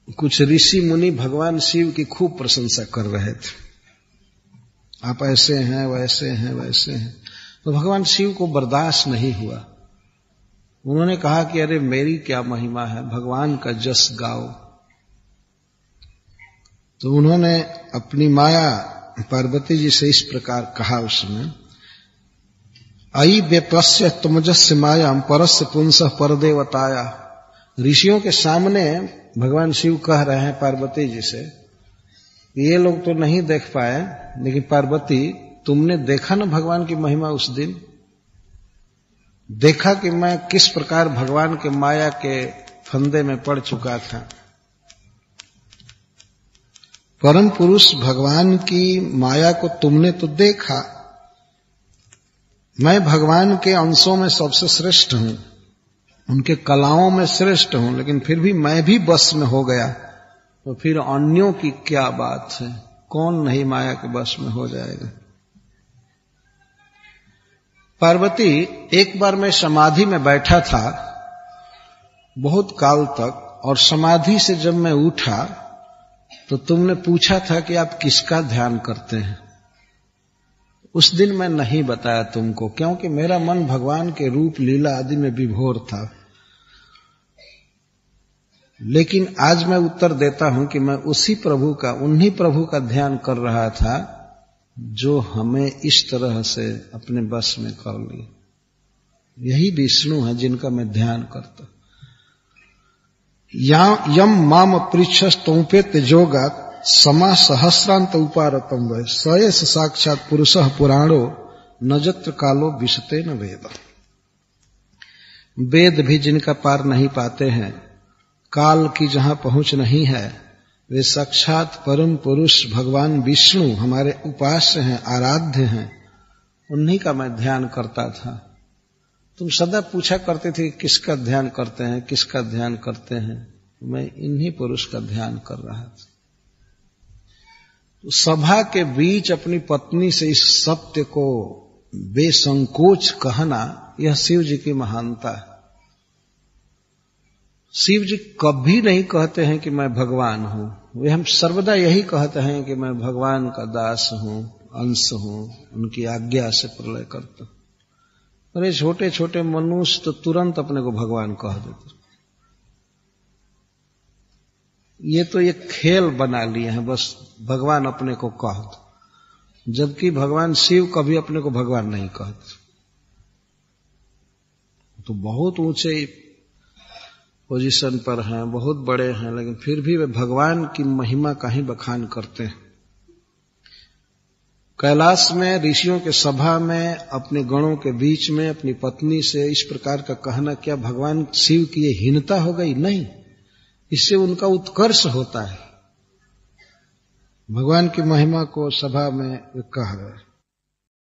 कुछ ऋषि मुनि भगवान शिव की खूब प्रशंसा कर रहे थे। आप ऐसे हैं, वैसे हैं, वैसे हैं। तो भगवान शिव को बर्दाश्त नहीं हुआ। उन्होंने कहा कि अरे मेरी क्या महिमा है, भगवान का जस गाओ। तो उन्होंने अपनी माया पार्वती जी से इस प्रकार कहा उसमें, अयि व्यपस्य तुमजस्य मायाम परस्य पुंसः परदेवताया। ऋषियों के सामने भगवान शिव कह रहे हैं पार्वती जी से, ये लोग तो नहीं देख पाए, लेकिन पार्वती तुमने देखा ना भगवान की महिमा उस दिन, देखा कि मैं किस प्रकार भगवान के माया के फंदे में पड़ चुका था। परम पुरुष भगवान की माया को तुमने तो देखा, मैं भगवान के अंशों में सबसे श्रेष्ठ हूं, उनके कलाओं में श्रेष्ठ हूं, लेकिन फिर भी मैं भी बस में हो गया, तो फिर अन्यों की क्या बात है, कौन नहीं माया के बस में हो जाएगा। पार्वती, एक बार मैं समाधि में बैठा था बहुत काल तक, और समाधि से जब मैं उठा तो तुमने पूछा था कि आप किसका ध्यान करते हैं। उस दिन मैं नहीं बताया तुमको, क्योंकि मेरा मन भगवान के रूप लीला आदि में विभोर था। लेकिन आज मैं उत्तर देता हूं कि मैं उसी प्रभु का, उन्हीं प्रभु का ध्यान कर रहा था जो हमें इस तरह से अपने बस में कर लिए। यही विष्णु है जिनका मैं ध्यान करता। यम माम पृच्छस्तौपे तेजोगात समा सहस्रांत उपारतम वै सयस साक्षात पुरुषः पुराणो न जत्र कालो विशते न वेद। वेद भी जिनका पार नहीं पाते हैं, काल की जहां पहुंच नहीं है, वे साक्षात परम पुरुष भगवान विष्णु हमारे उपास्य हैं, आराध्य हैं, उन्हीं का मैं ध्यान करता था। तुम सदा पूछा करते थे किसका ध्यान करते हैं, किसका ध्यान करते हैं। मैं इन्हीं पुरुष का ध्यान कर रहा था। तो सभा के बीच अपनी पत्नी से इस सत्य को बेसंकोच कहना, यह शिव जी की महानता है। शिव जी कभी नहीं कहते हैं कि मैं भगवान हूं, वे हम सर्वदा यही कहते हैं कि मैं भगवान का दास हूं, अंश हूं, उनकी आज्ञा से प्रलय करता हूं। अरे छोटे छोटे मनुष्य तो तुरंत अपने को भगवान कह देते। ये तो एक खेल बना लिए हैं, बस भगवान अपने को कह दो, जबकि भगवान शिव कभी अपने को भगवान नहीं कहते। तो बहुत ऊंचे पोजीशन पर हैं, बहुत बड़े हैं, लेकिन फिर भी वे भगवान की महिमा का ही बखान करते हैं। कैलाश में ऋषियों के सभा में अपने गणों के बीच में अपनी पत्नी से इस प्रकार का कहना, क्या भगवान शिव की ये हीनता हो गई? नहीं, इससे उनका उत्कर्ष होता है। भगवान की महिमा को सभा में कह रहे हैं।